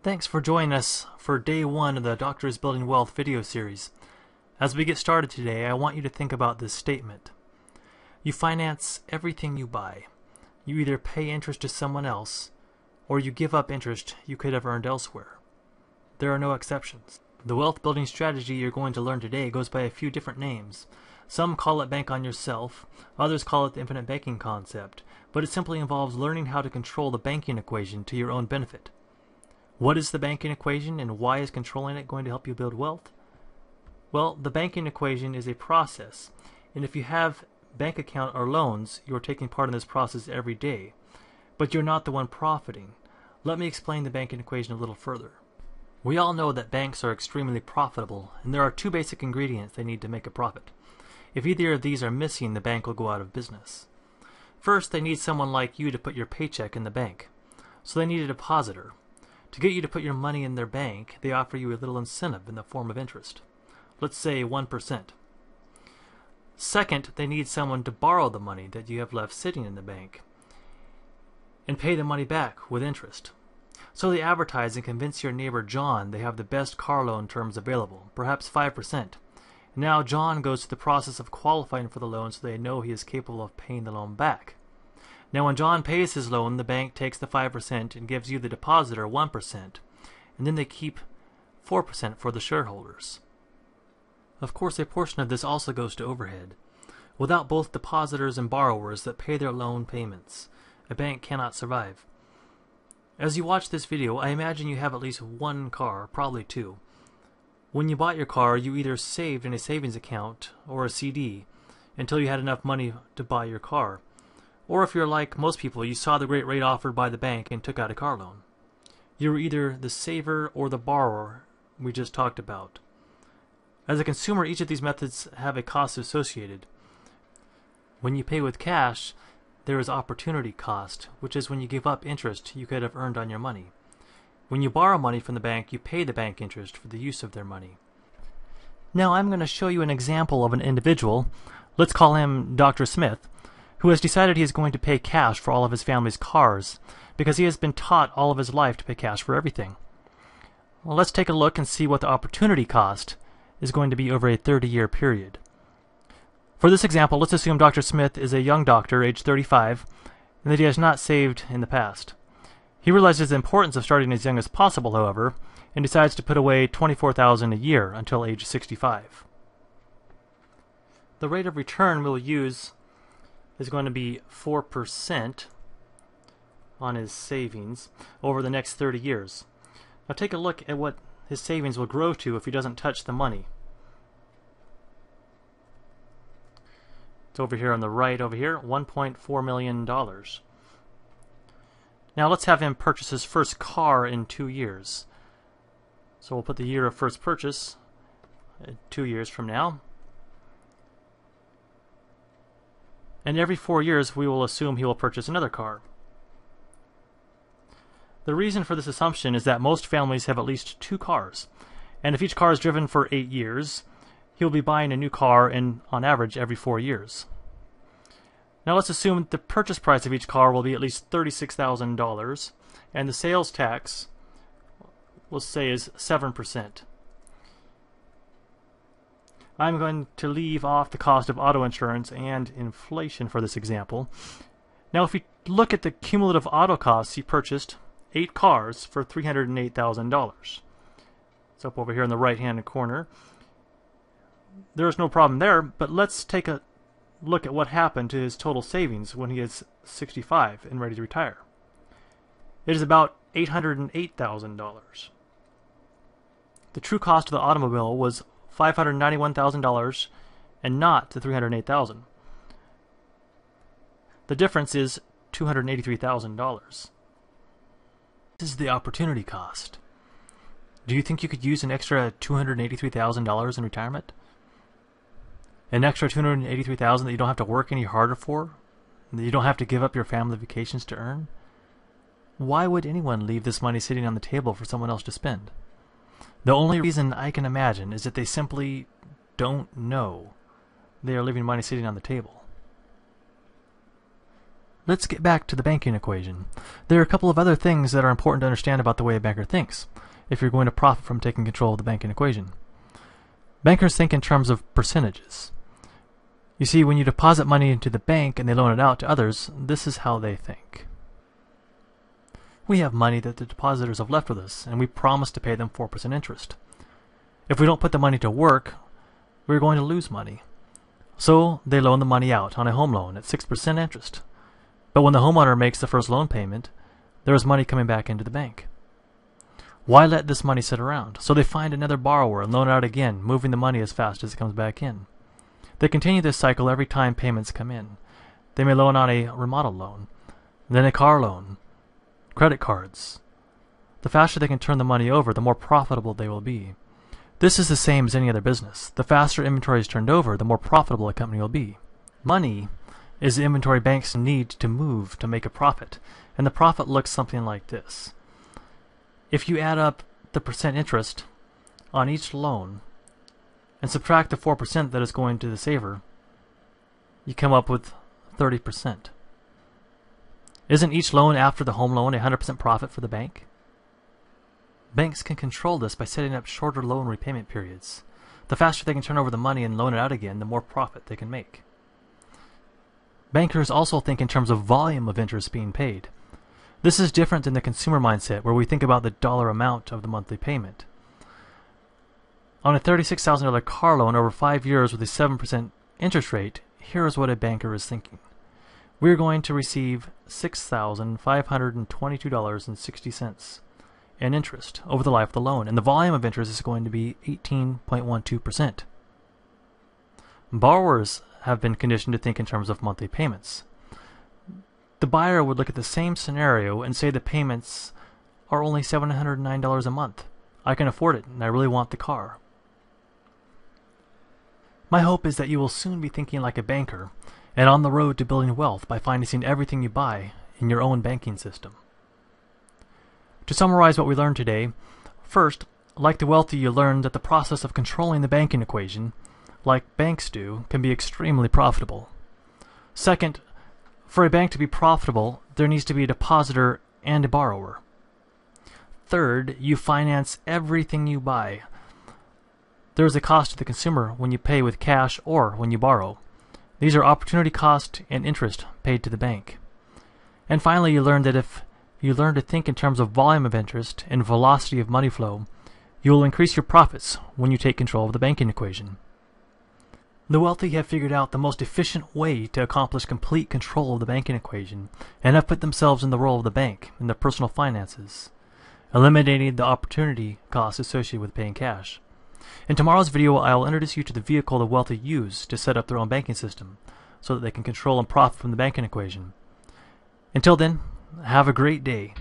Thanks for joining us for day one of the Doctor is Building Wealth video series. As we get started today, I want you to think about this statement. You finance everything you buy. You either pay interest to someone else, or you give up interest you could have earned elsewhere. There are no exceptions. The wealth building strategy you're going to learn today goes by a few different names. Some call it bank on yourself, others call it the infinite banking concept, but it simply involves learning how to control the banking equation to your own benefit. What is the banking equation and why is controlling it going to help you build wealth? Well, the banking equation is a process, and if you have bank account or loans, you're taking part in this process every day, but you're not the one profiting. Let me explain the banking equation a little further. We all know that banks are extremely profitable, and there are two basic ingredients they need to make a profit. If either of these are missing, the bank will go out of business. First, they need someone like you to put your paycheck in the bank, so they need a depositor. To get you to put your money in their bank, they offer you a little incentive in the form of interest. Let's say 1%. Second, they need someone to borrow the money that you have left sitting in the bank and pay the money back with interest. So they advertise and convince your neighbor John they have the best car loan terms available, perhaps 5%. Now John goes through the process of qualifying for the loan so they know he is capable of paying the loan back. Now when John pays his loan, the bank takes the 5% and gives you the depositor 1%, and then they keep 4% for the shareholders. Of course, a portion of this also goes to overhead. Without both depositors and borrowers that pay their loan payments, a bank cannot survive. As you watch this video, I imagine you have at least one car, probably two. When you bought your car, you either saved in a savings account or a CD until you had enough money to buy your car. Or if you're like most people, you saw the great rate offered by the bank and took out a car loan. You were either the saver or the borrower we just talked about. As a consumer, each of these methods have a cost associated. When you pay with cash, there is opportunity cost, which is when you give up interest you could have earned on your money. When you borrow money from the bank, you pay the bank interest for the use of their money. Now I'm going to show you an example of an individual, let's call him Dr. Smith, who has decided he is going to pay cash for all of his family's cars, because he has been taught all of his life to pay cash for everything. Well, let's take a look and see what the opportunity cost is going to be over a 30-year period. For this example, let's assume Dr. Smith is a young doctor, age 35, and that he has not saved in the past. He realizes the importance of starting as young as possible, however, and decides to put away $24,000 a year until age 65. The rate of return we'll use is going to be 4% on his savings over the next 30 years. Now take a look at what his savings will grow to if he doesn't touch the money. It's over here on the right over here, $1.4 million. Now let's have him purchase his first car in 2 years. So we'll put the year of first purchase 2 years from now. And every 4 years we will assume he will purchase another car. The reason for this assumption is that most families have at least 2 cars, and if each car is driven for 8 years, he'll be buying a new car on average every 4 years. Now let's assume the purchase price of each car will be at least $36,000, and the sales tax, let's say, is 7%. I'm going to leave off the cost of auto insurance and inflation for this example. Now if we look at the cumulative auto costs, he purchased 8 cars for $308,000. It's up over here in the right-hand corner. There's no problem there, but let's take a look at what happened to his total savings when he is 65 and ready to retire. It is about $808,000. The true cost of the automobile was $591,000 and not the $308,000. The difference is $283,000. This is the opportunity cost. Do you think you could use an extra $283,000 in retirement? An extra $283,000 that you don't have to work any harder for? That you don't have to give up your family vacations to earn? Why would anyone leave this money sitting on the table for someone else to spend? The only reason I can imagine is that they simply don't know they are leaving money sitting on the table. let's get back to the banking equation. There are a couple of other things that are important to understand about the way a banker thinks, if you're going to profit from taking control of the banking equation. Bankers think in terms of percentages. You see, when you deposit money into the bank and they loan it out to others, this is how they think. We have money that the depositors have left with us, and we promise to pay them 4% interest. If we don't put the money to work, we're going to lose money. So they loan the money out on a home loan at 6% interest. But when the homeowner makes the first loan payment, there is money coming back into the bank. Why let this money sit around? So they find another borrower and loan it out again, moving the money as fast as it comes back in. They continue this cycle every time payments come in. They may loan out a remodel loan, then a car loan, credit cards. The faster they can turn the money over, the more profitable they will be. This is the same as any other business. The faster inventory is turned over, the more profitable a company will be. Money is the inventory banks need to move to make a profit, and the profit looks something like this. If you add up the percent interest on each loan and subtract the 4% that is going to the saver, you come up with 30%. Isn't each loan after the home loan a 100% profit for the bank? Banks can control this by setting up shorter loan repayment periods. The faster they can turn over the money and loan it out again, the more profit they can make. Bankers also think in terms of volume of interest being paid. This is different than the consumer mindset, where we think about the dollar amount of the monthly payment. On a $36,000 car loan over 5 years with a 7% interest rate, here is what a banker is thinking. We're going to receive $6,522.60 in interest over the life of the loan, and the volume of interest is going to be 18.12%. Borrowers have been conditioned to think in terms of monthly payments. The buyer would look at the same scenario and say the payments are only $709 a month. I can afford it, and I really want the car. My hope is that you will soon be thinking like a banker and on the road to building wealth by financing everything you buy in your own banking system. To summarize what we learned today, first, like the wealthy, you learned that the process of controlling the banking equation, like banks do, can be extremely profitable. Second, for a bank to be profitable, there needs to be a depositor and a borrower. Third, you finance everything you buy. There is a cost to the consumer when you pay with cash or when you borrow. These are opportunity cost and interest paid to the bank. And finally, you learned that if you learn to think in terms of volume of interest and velocity of money flow, you will increase your profits when you take control of the banking equation. The wealthy have figured out the most efficient way to accomplish complete control of the banking equation and have put themselves in the role of the bank in their personal finances, eliminating the opportunity costs associated with paying cash. In tomorrow's video, I'll introduce you to the vehicle the wealthy use to set up their own banking system so that they can control and profit from the banking equation. Until then, have a great day.